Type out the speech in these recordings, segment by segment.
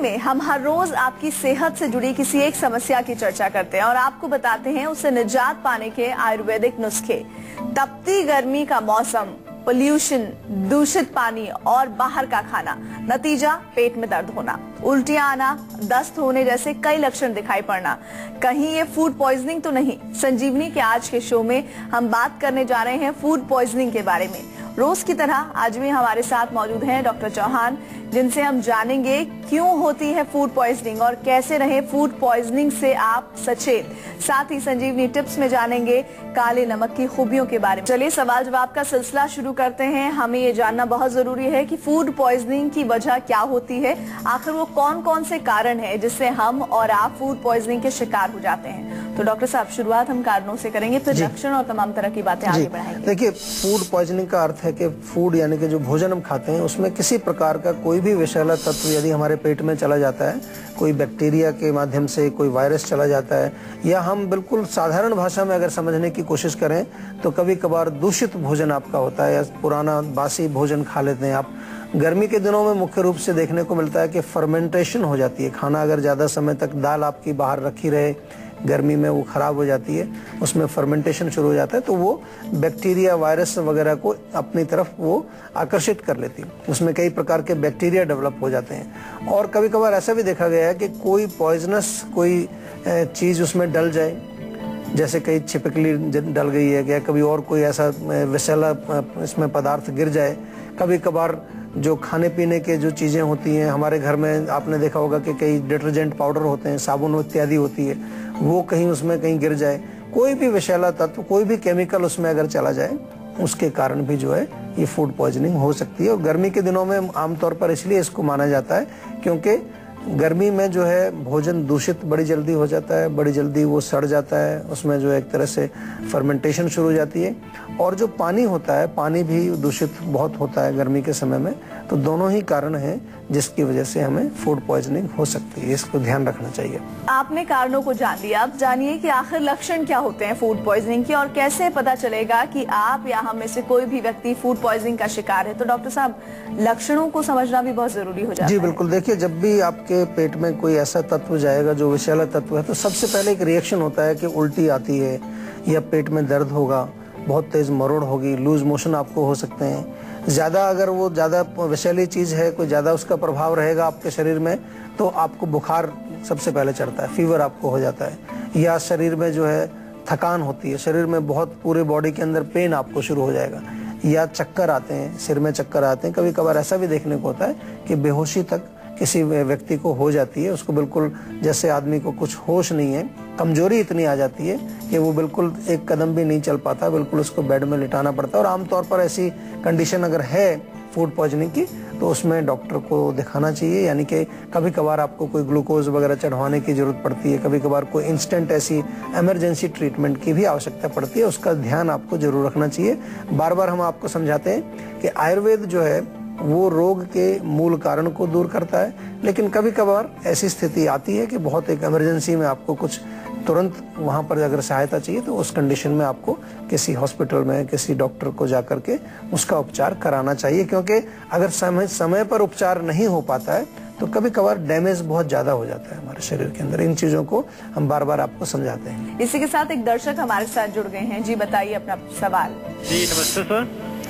में हम हर रोज आपकी सेहत से जुड़ी किसी एक समस्या की चर्चा करते हैं और आपको बताते हैं उससे निजात पाने के आयुर्वेदिक नुस्खे। तपती गर्मी का मौसम, पोल्यूशन, दूषित पानी और बाहर का खाना, नतीजा पेट में दर्द होना, उल्टियां आना, दस्त होने जैसे कई लक्षण दिखाई पड़ना। कहीं ये फूड पॉइजनिंग तो नहीं? संजीवनी के आज के शो में हम बात करने जा रहे हैं फूड पॉइजनिंग के बारे में। रोज की तरह आज भी हमारे साथ मौजूद हैं डॉक्टर चौहान, जिनसे हम जानेंगे क्यों होती है फूड पॉइजनिंग और कैसे रहे फूड पॉइजनिंग से आप सचेत। साथ ही संजीवनी टिप्स में जानेंगे काले नमक की खूबियों के बारे में। चलिए सवाल जवाब का सिलसिला शुरू करते हैं। हमें ये जानना बहुत जरूरी है कि फूड पॉइजनिंग की वजह क्या होती है, आखिर वो कौन कौन से कारण है जिससे हम और आप फूड पॉइजनिंग के शिकार हो जाते हैं। तो डॉक्टर साहब, शुरुआत हम कारणों से करेंगे, फिर लक्षण और तमाम तरह की बातें आगे बढ़ाएंगे। देखिए, फूड पॉइजनिंग का अर्थ है कि फूड यानी कि जो भोजन हम खाते हैं उसमें किसी प्रकार का कोई भी विषैला तत्व यदि हमारे पेट में चला जाता है, कोई बैक्टीरिया के माध्यम से कोई वायरस चला जाता है, या हम बिल्कुल साधारण भाषा में अगर समझने की कोशिश करें तो कभी कभार दूषित भोजन आपका होता है या पुराना बासी भोजन खा लेते हैं आप। गर्मी के दिनों में मुख्य रूप से देखने को मिलता है कि फर्मेंटेशन हो जाती है। खाना अगर ज़्यादा समय तक दाल आपकी बाहर रखी रहे, गर्मी में वो खराब हो जाती है, उसमें फर्मेंटेशन शुरू हो जाता है, तो वो बैक्टीरिया वायरस वगैरह को अपनी तरफ वो आकर्षित कर लेती है। उसमें कई प्रकार के बैक्टीरिया डेवलप हो जाते हैं। और कभी कभार ऐसा भी देखा गया है कि कोई पॉइजनस कोई चीज़ उसमें डल जाए, जैसे कहीं छिपकली डल गई है या कभी और कोई ऐसा विषैला इसमें पदार्थ गिर जाए। कभी कभार जो खाने पीने के जो चीज़ें होती हैं हमारे घर में, आपने देखा होगा कि कई डिटर्जेंट पाउडर होते हैं, साबुन इत्यादि होती है, वो कहीं उसमें कहीं गिर जाए, कोई भी विषैला तत्व, कोई भी केमिकल उसमें अगर चला जाए, उसके कारण भी जो है ये फूड पॉइजनिंग हो सकती है। और गर्मी के दिनों में आमतौर पर इसलिए इसको माना जाता है क्योंकि गर्मी में जो है भोजन दूषित बड़ी जल्दी हो जाता है, बड़ी जल्दी वो सड़ जाता है, उसमें जो एक तरह से फर्मेंटेशन शुरू हो जाती है। और जो पानी होता है, पानी भी दूषित बहुत होता है गर्मी के समय में। तो दोनों ही कारण हैं जिसकी वजह से हमें फूड पॉइजनिंग हो सकती है, इसको ध्यान रखना चाहिए। आपने कारणों को जान लिया, अब जानिए कि आखिर लक्षण क्या होते हैं फूड पॉइजनिंग के और कैसे पता चलेगा कि आप या हम में से कोई भी व्यक्ति फूड पॉइजनिंग का शिकार है। तो डॉक्टर साहब, लक्षणों को समझना भी बहुत जरूरी हो जाता है। जी बिल्कुल। देखिए, जब भी आपके पेट में कोई ऐसा तत्व जाएगा जो विषैला तत्व है, तो सबसे पहले एक रिएक्शन होता है कि उल्टी आती है या पेट में दर्द होगा, बहुत तेज मरोड़ होगी, लूज मोशन आपको हो सकते हैं। ज़्यादा अगर वो ज़्यादा विषैली चीज़ है, कोई ज़्यादा उसका प्रभाव रहेगा आपके शरीर में, तो आपको बुखार सबसे पहले चढ़ता है, फीवर आपको हो जाता है, या शरीर में जो है थकान होती है, शरीर में बहुत पूरे बॉडी के अंदर पेन आपको शुरू हो जाएगा, या चक्कर आते हैं, सिर में चक्कर आते हैं। कभी कभार ऐसा भी देखने को होता है कि बेहोशी तक किसी व्यक्ति को हो जाती है, उसको बिल्कुल जैसे आदमी को कुछ होश नहीं है, कमजोरी इतनी आ जाती है कि वो बिल्कुल एक कदम भी नहीं चल पाता, बिल्कुल उसको बेड में लिटाना पड़ता है। और आमतौर पर ऐसी कंडीशन अगर है फूड पॉइजनिंग की तो उसमें डॉक्टर को दिखाना चाहिए। यानी कि कभी कभार आपको कोई ग्लूकोज वगैरह चढ़वाने की जरूरत पड़ती है, कभी कभार कोई इंस्टेंट ऐसी इमरजेंसी ट्रीटमेंट की भी आवश्यकता पड़ती है, उसका ध्यान आपको जरूर रखना चाहिए। बार बार हम आपको समझाते हैं कि आयुर्वेद जो है वो रोग के मूल कारण को दूर करता है, लेकिन कभी कभार ऐसी स्थिति आती है कि बहुत एक इमरजेंसी में आपको कुछ तुरंत वहाँ पर अगर सहायता चाहिए तो उस कंडीशन में आपको किसी हॉस्पिटल में किसी डॉक्टर को जाकर के उसका उपचार कराना चाहिए। क्योंकि अगर समय पर उपचार नहीं हो पाता है तो कभी कभार डैमेज बहुत ज्यादा हो जाता है हमारे शरीर के अंदर। इन चीजों को हम बार बार आपको समझाते हैं। इसी के साथ एक दर्शक हमारे साथ जुड़ गए हैं। जी बताइए अपना सवाल। जी नमस्ते सर।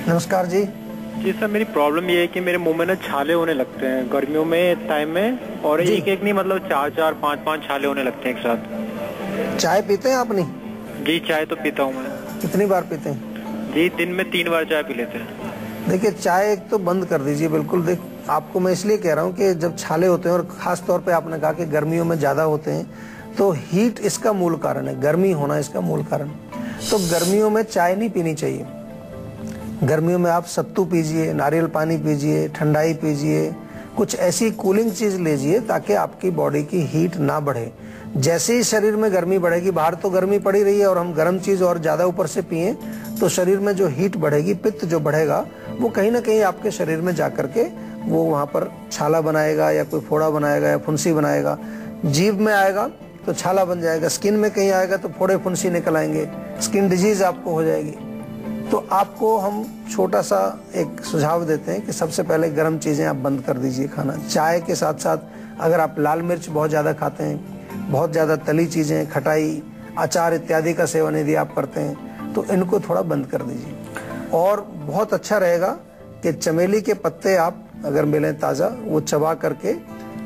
नमस्कार जी। जी सर, मेरी प्रॉब्लम ये है कि मेरे मुंह में ना छाले होने लगते हैं गर्मियों में टाइम में, और एक एक नहीं मतलब 4-4, 5-5 छाले होने लगते हैं एक साथ। चाय पीते हैं आप? नहीं जी, चाय तो पीता हूँ मैं। कितनी बार पीते हैं? जी, दिन में 3 बार चाय पी लेते हैं। देखिए, चाय एक तो बंद कर दीजिए बिल्कुल। देख, आपको मैं इसलिए कह रहा हूँ कि जब छाले होते हैं और खास तौर पे आपने कहा कि गर्मियों में ज्यादा होते हैं, तो हीट इसका मूल कारण है, गर्मी होना इसका मूल कारण। तो गर्मियों में चाय नहीं पीनी चाहिए। गर्मियों में आप सत्तू पीजिए, नारियल पानी पीजिए, ठंडाई पीजिए, कुछ ऐसी कूलिंग चीज लीजिए ताकि आपकी बॉडी की हीट ना बढ़े। जैसे ही शरीर में गर्मी बढ़ेगी, बाहर तो गर्मी पड़ी रही है और हम गर्म चीज और ज्यादा ऊपर से पिए तो शरीर में जो हीट बढ़ेगी, पित्त जो बढ़ेगा, वो कहीं ना कहीं आपके शरीर में जाकर के वो वहां पर छाला बनाएगा या कोई फोड़ा बनाएगा या फुंसी बनाएगा। जीभ में आएगा तो छाला बन जाएगा, स्किन में कहीं आएगा तो फोड़े फुंसी निकल आएंगे, स्किन डिजीज आपको हो जाएगी। तो आपको हम छोटा सा एक सुझाव देते हैं कि सबसे पहले गर्म चीजें आप बंद कर दीजिए खाना। चाय के साथ साथ अगर आप लाल मिर्च बहुत ज़्यादा खाते हैं, बहुत ज़्यादा तली चीज़ें, खटाई, अचार इत्यादि का सेवन यदि आप करते हैं तो इनको थोड़ा बंद कर दीजिए। और बहुत अच्छा रहेगा कि चमेली के पत्ते आप अगर मिलें ताज़ा, वो चबा करके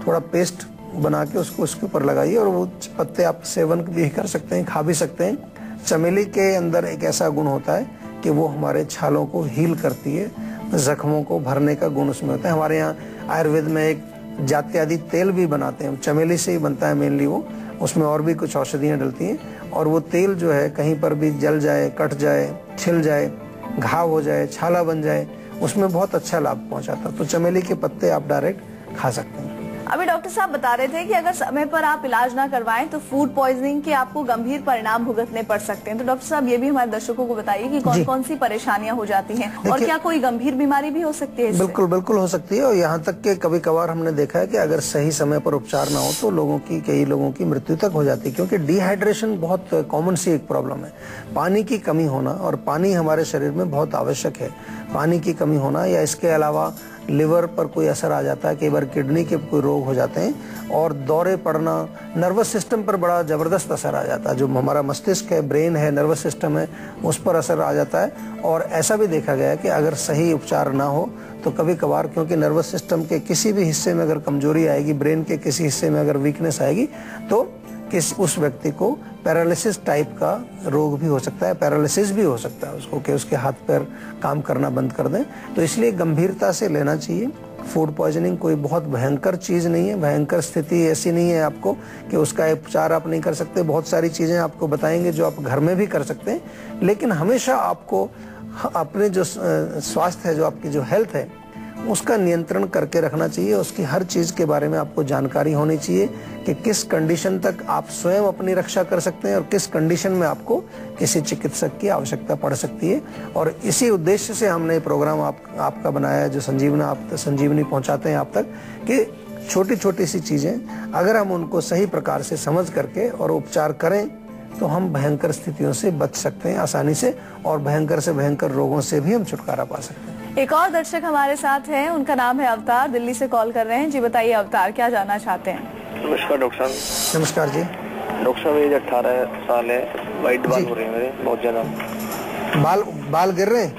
थोड़ा पेस्ट बना के उसको उसके ऊपर लगाइए और वो पत्ते आप सेवन भी कर सकते हैं, खा भी सकते हैं। चमेली के अंदर एक ऐसा गुण होता है कि वो हमारे छालों को हील करती है, जख्मों को भरने का गुण उसमें होता है। हमारे यहाँ आयुर्वेद में एक जात्यादि तेल भी बनाते हैं, चमेली से ही बनता है मेनली वो, उसमें और भी कुछ औषधियाँ डलती हैं और वो तेल जो है कहीं पर भी जल जाए, कट जाए, छिल जाए, घाव हो जाए, छाला बन जाए, उसमें बहुत अच्छा लाभ पहुंचाता है। तो चमेली के पत्ते आप डायरेक्ट खा सकते हैं। अभी डॉक्टर साहब बता रहे थे कि अगर समय पर आप इलाज ना करवाएं तो फूड पॉइजनिंग के आपको गंभीर परिणाम भुगतने पड़ सकते हैं। तो डॉक्टर साहब ये भी हमारे दर्शकों को बताइए कि कौन कौन सी परेशानियां हो जाती हैं और क्या कोई गंभीर बीमारी भी हो सकती है इससे? बिल्कुल बिल्कुल हो सकती है। और यहाँ तक कि कभी कभार हमने देखा है कि अगर सही समय पर उपचार ना हो तो कई लोगों की मृत्यु तक हो जाती है, क्योंकि डिहाइड्रेशन बहुत कॉमन सी एक प्रॉब्लम है। पानी की कमी होना, और पानी हमारे शरीर में बहुत आवश्यक है। पानी की कमी होना या इसके अलावा लिवर पर कोई असर आ जाता है, कई बार किडनी के कोई रोग हो जाते हैं और दौरे पड़ना, नर्वस सिस्टम पर बड़ा ज़बरदस्त असर आ जाता है। जो हमारा मस्तिष्क है, ब्रेन है, नर्वस सिस्टम है, उस पर असर आ जाता है। और ऐसा भी देखा गया है कि अगर सही उपचार ना हो तो कभी कभार, क्योंकि नर्वस सिस्टम के किसी भी हिस्से में अगर कमजोरी आएगी, ब्रेन के किसी हिस्से में अगर वीकनेस आएगी तो उस व्यक्ति को पैरालिसिस टाइप का रोग भी हो सकता है, पैरालिसिस भी हो सकता है उसको, कि उसके हाथ पैर काम करना बंद कर दें। तो इसलिए गंभीरता से लेना चाहिए। फूड पॉइजनिंग कोई बहुत भयंकर चीज़ नहीं है, भयंकर स्थिति ऐसी नहीं है आपको कि उसका उपचार आप नहीं कर सकते। बहुत सारी चीज़ें आपको बताएंगे जो आप घर में भी कर सकते हैं, लेकिन हमेशा आपको अपने जो स्वास्थ्य है, जो आपकी जो हेल्थ है, उसका नियंत्रण करके रखना चाहिए। उसकी हर चीज़ के बारे में आपको जानकारी होनी चाहिए कि किस कंडीशन तक आप स्वयं अपनी रक्षा कर सकते हैं और किस कंडीशन में आपको किसी चिकित्सक की आवश्यकता पड़ सकती है। और इसी उद्देश्य से हमने प्रोग्राम आपका बनाया है, जो संजीवनी पहुंचाते हैं आप तक, कि छोटी छोटी सी चीज़ें अगर हम उनको सही प्रकार से समझ करके और उपचार करें तो हम भयंकर स्थितियों से बच सकते हैं आसानी से, और भयंकर से भयंकर रोगों से भी हम छुटकारा पा सकते हैं। एक और दर्शक हमारे साथ हैं, उनका नाम है अवतार, दिल्ली से कॉल कर रहे हैं। जी बताइए अवतार, क्या जानना चाहते हैं? नमस्कार डॉक्टर साहब। नमस्कार जी। डॉक्टर साहब एज 18 साल है, वाइट बाल हो रहे हैं मेरे बहुत ज्यादा। बाल गिर रहे हैं?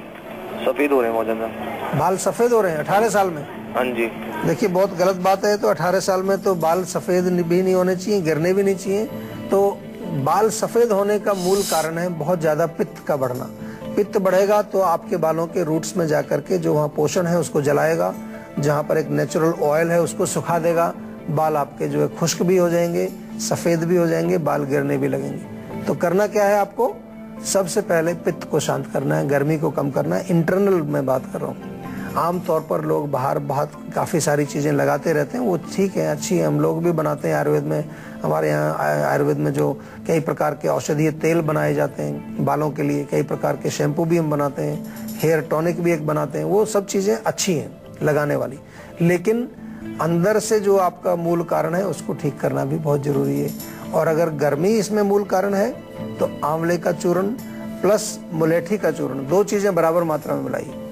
सफेद हो रहे हैं बहुत ज्यादा। बाल सफेद हो रहे हैं 18 साल में? हाँ जी। देखिए बहुत गलत बात है। तो 18 साल में तो बाल सफेद भी नहीं होने चाहिए, गिरने भी नहीं चाहिए। तो बाल सफेद होने का मूल कारण है बहुत ज्यादा पित्त का बढ़ना। पित्त बढ़ेगा तो आपके बालों के रूट्स में जाकर के जो वहाँ पोषण है उसको जलाएगा, जहाँ पर एक नेचुरल ऑयल है उसको सुखा देगा। बाल आपके जो है खुश्क भी हो जाएंगे, सफेद भी हो जाएंगे, बाल गिरने भी लगेंगे। तो करना क्या है आपको? सबसे पहले पित्त को शांत करना है, गर्मी को कम करना है। इंटरनल मैं बात कर रहा हूँ। आमतौर पर लोग बाहर बहुत काफ़ी सारी चीज़ें लगाते रहते हैं, वो ठीक है, अच्छी है, हम लोग भी बनाते हैं आयुर्वेद में। हमारे यहाँ आयुर्वेद में जो कई प्रकार के औषधीय तेल बनाए जाते हैं बालों के लिए, कई प्रकार के शैम्पू भी हम बनाते हैं, हेयर टॉनिक भी एक बनाते हैं, वो सब चीज़ें अच्छी हैं लगाने वाली। लेकिन अंदर से जो आपका मूल कारण है उसको ठीक करना भी बहुत ज़रूरी है। और अगर गर्मी इसमें मूल कारण है तो आंवले का चूर्ण प्लस मुलेठी का चूर्ण, दो चीज़ें बराबर मात्रा में मिलाइए।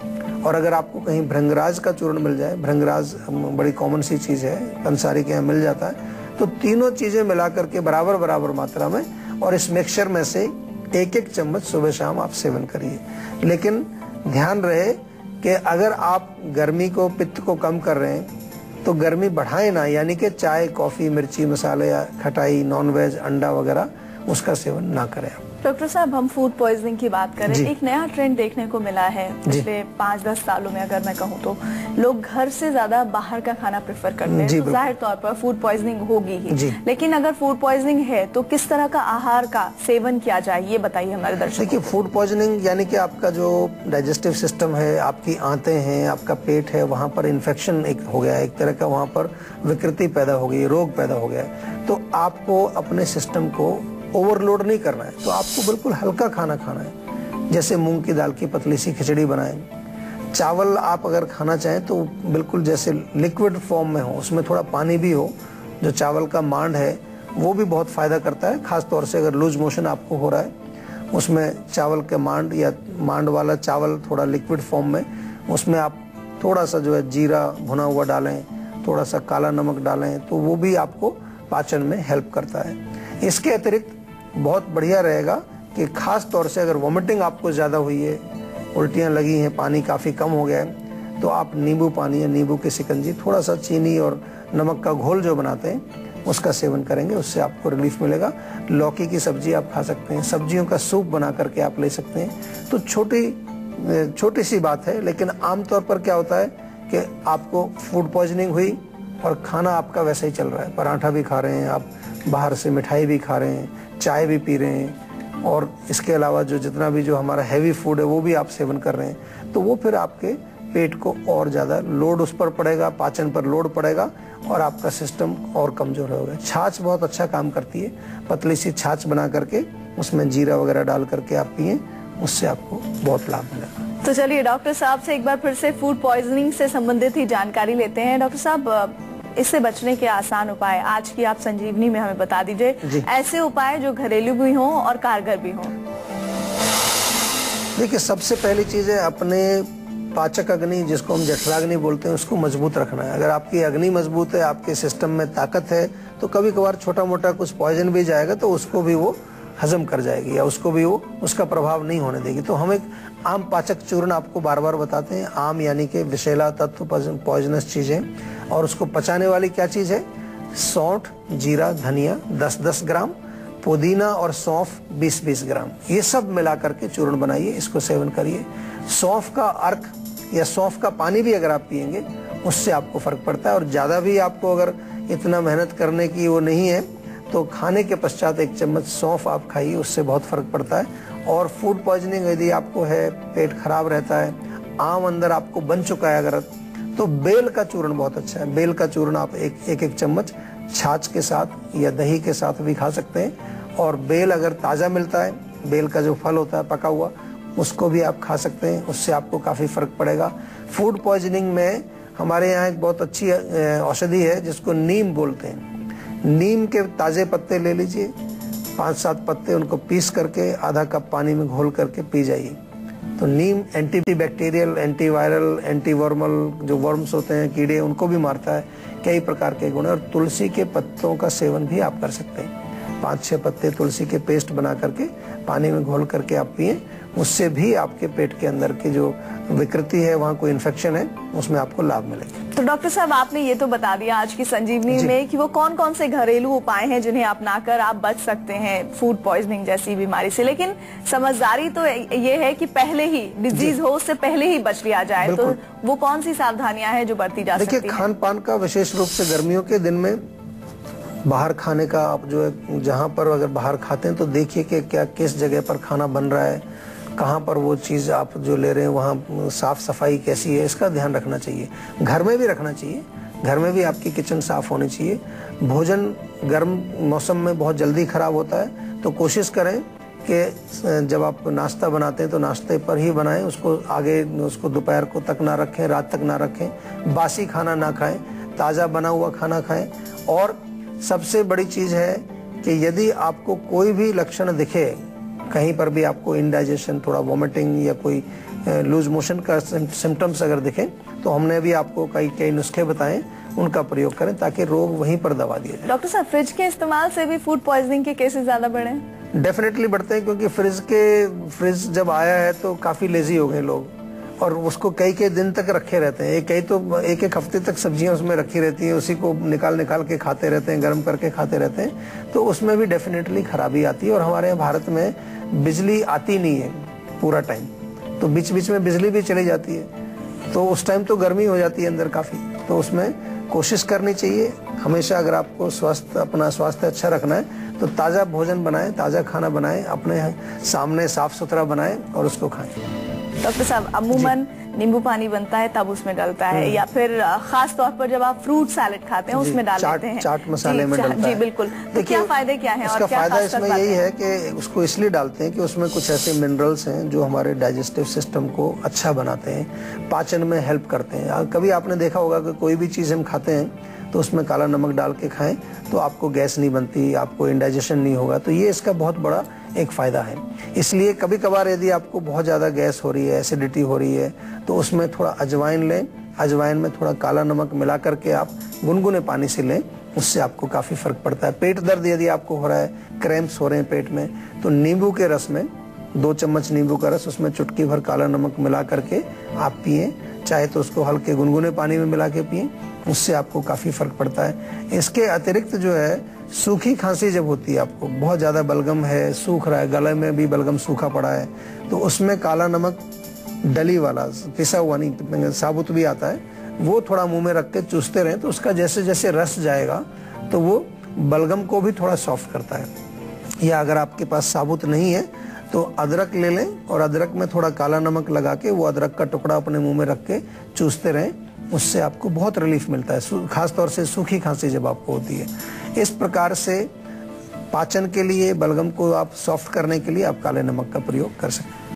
और अगर आपको कहीं भृंगराज का चूर्ण मिल जाए, भृंगराज बड़ी कॉमन सी चीज़ है, कंसारी के यहाँ मिल जाता है, तो तीनों चीज़ें मिला करके बराबर मात्रा में और इस मिक्सचर में से एक चम्मच सुबह शाम आप सेवन करिए। लेकिन ध्यान रहे कि अगर आप गर्मी को, पित्त को कम कर रहे हैं तो गर्मी बढ़ाए ना, यानी कि चाय, कॉफ़ी, मिर्ची, मसाले या खटाई, नॉनवेज, अंडा वगैरह उसका सेवन ना करें। डॉक्टर साहब हम फूड पॉइजनिंग की बात करें, एक नया ट्रेंड देखने को मिला है पिछले 5-10 सालों में। अगर मैं कहूँ तो लोग घर से ज्यादा बाहर का खाना प्रेफर करते हैं, तो जाहिर तौर पर फूड पॉइजनिंग होगी ही। लेकिन अगर फूड पॉइजनिंग है तो किस तरह का आहार का सेवन किया जाए, ये बताइए हमारे दर्शकों। देखिए फूड पॉइजनिंग यानी कि आपका जो डाइजेस्टिव सिस्टम है, आपकी आंतें हैं, आपका पेट है, वहाँ पर इन्फेक्शन एक हो गया, एक तरह का वहाँ पर विकृति पैदा हो गई, रोग पैदा हो गया। तो आपको अपने सिस्टम को ओवरलोड नहीं करना है, तो आपको बिल्कुल हल्का खाना खाना है। जैसे मूंग की दाल की पतली सी खिचड़ी बनाएं। चावल आप अगर खाना चाहें तो बिल्कुल जैसे लिक्विड फॉर्म में हो, उसमें थोड़ा पानी भी हो। जो चावल का मांड है वो भी बहुत फ़ायदा करता है, खास तौर से अगर लूज मोशन आपको हो रहा है, उसमें चावल के मांड या मांड वाला चावल थोड़ा लिक्विड फॉर्म में, उसमें आप थोड़ा सा जो है जीरा भुना हुआ डालें, थोड़ा सा काला नमक डालें तो वो भी आपको पाचन में हेल्प करता है। इसके अतिरिक्त बहुत बढ़िया रहेगा कि खास तौर से अगर वॉमिटिंग आपको ज़्यादा हुई है, उल्टियाँ लगी हैं, पानी काफ़ी कम हो गया है, तो आप नींबू पानी या नींबू की शिकंजी, थोड़ा सा चीनी और नमक का घोल जो बनाते हैं उसका सेवन करेंगे, उससे आपको रिलीफ मिलेगा। लौकी की सब्जी आप खा सकते हैं, सब्जियों का सूप बना करके आप ले सकते हैं। तो छोटी सी बात है, लेकिन आमतौर पर क्या होता है कि आपको फूड पॉइजनिंग हुई और खाना आपका वैसे ही चल रहा है, पराठा भी खा रहे हैं आप, बाहर से मिठाई भी खा रहे हैं, चाय भी पी रहे हैं, और इसके अलावा जितना भी जो हमारा हैवी फूड है वो भी आप सेवन कर रहे हैं, तो वो फिर आपके पेट को और ज़्यादा लोड उस पर पड़ेगा, पाचन पर लोड पड़ेगा और आपका सिस्टम और कमज़ोर होगा। छाछ बहुत अच्छा काम करती है, पतली सी छाछ बना करके उसमें जीरा वगैरह डाल करके आप पिए, उससे आपको बहुत लाभ मिलेगा। तो चलिए डॉक्टर साहब से एक बार फिर से फूड पॉइजनिंग से संबंधित ही जानकारी लेते हैं। डॉक्टर साहब, इससे बचने के आसान उपाय आज की आप संजीवनी में हमें बता दीजिए, ऐसे उपाय जो घरेलू भी हों और कारगर भी हों। देखिए, सबसे पहली चीज़ है अपने पाचक अग्नि, जिसको हम जठराग्नि बोलते हैं, उसको मजबूत रखना है। अगर आपकी अग्नि मजबूत है, आपके सिस्टम में ताकत है, तो कभी कभार छोटा मोटा कुछ पॉइजन भी जाएगा तो उसको भी वो हजम कर जाएगी या उसको भी वो उसका प्रभाव नहीं होने देगी। तो हम एक आम पाचक चूर्ण आपको बार बार बताते हैं। आम यानी कि विषैला तत्व, पॉइजनस चीजें, और उसको पचाने वाली क्या चीज है? सौंठ, जीरा, धनिया 10-10 ग्राम, पुदीना और सौंफ 20-20 ग्राम, ये सब मिला करके चूर्ण बनाइए, इसको सेवन करिए। सौंफ का अर्क या सौंफ का पानी भी अगर आप पिएंगे उससे आपको फर्क पड़ता है। और ज्यादा भी आपको अगर इतना मेहनत करने की वो नहीं है तो खाने के पश्चात 1 चम्मच सौंफ आप खाइए, उससे बहुत फर्क पड़ता है। और फूड पॉइजनिंग यदि आपको है, पेट खराब रहता है, आम अंदर आपको बन चुका है अगर, तो बेल का चूर्ण बहुत अच्छा है। बेल का चूर्ण आप एक चम्मच छाछ के साथ या दही के साथ भी खा सकते हैं। और बेल अगर ताज़ा मिलता है, बेल का जो फल होता है पका हुआ, उसको भी आप खा सकते हैं, उससे आपको काफ़ी फर्क पड़ेगा। फूड पॉइजनिंग में हमारे यहाँ एक बहुत अच्छी औषधि है जिसको नीम बोलते हैं। नीम के ताज़े पत्ते ले लीजिए, 5-7 पत्ते, उनको पीस करके आधा कप पानी में घोल करके पी जाइए। तो नीम एंटीबैक्टीरियल, एंटीवायरल, एंटीवर्मल, जो वर्म्स होते हैं, कीड़े, उनको भी मारता है, कई प्रकार के गुण है। और तुलसी के पत्तों का सेवन भी आप कर सकते हैं। 5-6 पत्ते तुलसी के पेस्ट बना करके पानी में घोल करके आप पिए, उससे भी आपके पेट के अंदर की जो विकृति है, वहाँ कोई इन्फेक्शन है, उसमें आपको लाभ मिलेगा। तो डॉक्टर साहब, आपने ये तो बता दिया आज की संजीवनी में कि वो कौन कौन से घरेलू उपाय हैं जिन्हें अपनाकर आप बच सकते हैं फूड पॉइजनिंग जैसी बीमारी से, लेकिन समझदारी तो ये है कि पहले ही डिजीज हो, उससे पहले ही बच लिया जाए। तो वो कौन सी सावधानियां हैं जो बरती जा सकती हैं? देखिए, खान पान का विशेष रूप से गर्मियों के दिन में बाहर खाने का, आप जो है जहाँ पर अगर बाहर खाते हैं तो देखिए कि क्या किस जगह पर खाना बन रहा है, कहाँ पर वो चीज़ आप जो ले रहे हैं वहाँ साफ़ सफाई कैसी है, इसका ध्यान रखना चाहिए। घर में भी रखना चाहिए, घर में भी आपकी किचन साफ़ होनी चाहिए। भोजन गर्म मौसम में बहुत जल्दी ख़राब होता है, तो कोशिश करें कि जब आप नाश्ता बनाते हैं तो नाश्ते पर ही बनाएं, उसको आगे उसको दोपहर को तक ना रखें, रात तक ना रखें। बासी खाना ना खाएं, ताज़ा बना हुआ खाना खाएं। और सबसे बड़ी चीज़ है कि यदि आपको कोई भी लक्षण दिखे, कहीं पर भी आपको इंडाइजेशन, थोड़ा वॉमिटिंग या कोई लूज मोशन का सिम्टम्स अगर दिखे, तो हमने भी आपको कई नुस्खे बताएं, उनका प्रयोग करें ताकि रोग वहीं पर दबा दिया जाए। डॉक्टर साहब, फ्रिज के इस्तेमाल से भी फूड पॉइजनिंग के केसेस ज्यादा बढ़े हैं? डेफिनेटली बढ़ते हैं, क्योंकि फ्रिज जब आया है तो काफी लेजी हो गए लोग, और उसको कई दिन तक रखे रहते हैं। एक हफ्ते तक सब्जियां उसमें रखी रहती हैं, उसी को निकाल के खाते रहते हैं, गर्म करके खाते रहते हैं, तो उसमें भी डेफिनेटली खराबी आती है। और हमारे यहाँ भारत में बिजली आती नहीं है पूरा टाइम, तो बीच बीच में बिजली भी चली जाती है, तो उस टाइम तो गर्मी हो जाती है अंदर काफ़ी। तो उसमें कोशिश करनी चाहिए हमेशा, अगर आपको अपना स्वास्थ्य अच्छा रखना है तो ताज़ा भोजन बनाएं, ताज़ा खाना बनाएं, अपने सामने साफ सुथरा बनाएं और उसको खाएं। डॉक्टर साहब, अमूमन नींबू पानी बनता है तब उसमें डलता है, या फिर खास तौर पर जब आप फ्रूट सैलेड खाते हैं उसमें डाल देते हैं, चाट मसाले में डलता है। जी बिल्कुल। तो क्या फायदे क्या हैं? उसका फायदा इसमें यही है कि उसको इसलिए डालते हैं कि उसमें कुछ ऐसे मिनरल्स हैं जो हमारे डाइजेस्टिव सिस्टम को अच्छा बनाते हैं, पाचन में हेल्प करते हैं। कभी आपने देखा होगा कि कोई भी चीज़ हम खाते हैं तो उसमें काला नमक डाल के खाएं तो आपको गैस नहीं बनती, आपको इंडाइजेशन नहीं होगा। तो ये इसका बहुत बड़ा एक फ़ायदा है। इसलिए कभी कभार यदि आपको बहुत ज़्यादा गैस हो रही है, एसिडिटी हो रही है, तो उसमें थोड़ा अजवाइन लें, अजवाइन में थोड़ा काला नमक मिला करके आप गुनगुने पानी से लें, उससे आपको काफ़ी फर्क पड़ता है। पेट दर्द यदि आपको हो रहा है, क्रैम्प्स हो रहे हैं पेट में, तो नींबू के रस में 2 चम्मच नींबू का रस, उसमें चुटकी भर काला नमक मिला करके आप पिएं, चाहे तो उसको हल्के गुनगुने पानी में मिला के पिएं, उससे आपको काफ़ी फर्क पड़ता है। इसके अतिरिक्त जो है सूखी खांसी जब होती है, आपको बहुत ज़्यादा बलगम है, सूख रहा है, गले में भी बलगम सूखा पड़ा है, तो उसमें काला नमक डली वाला, पिसा हुआ नहीं, साबुत भी आता है, वो थोड़ा मुंह में रख के चूसते रहें, तो उसका जैसे जैसे रस जाएगा तो वो बलगम को भी थोड़ा सॉफ्ट करता है। या अगर आपके पास साबुत नहीं है तो अदरक ले लें और अदरक में थोड़ा काला नमक लगा के वो अदरक का टुकड़ा अपने मुंह में रख के चूसते रहें, उससे आपको बहुत रिलीफ मिलता है, खासतौर से सूखी खांसी जब आपको होती है। इस प्रकार से पाचन के लिए, बलगम को आप सॉफ्ट करने के लिए आप काले नमक का प्रयोग कर सकते हैं।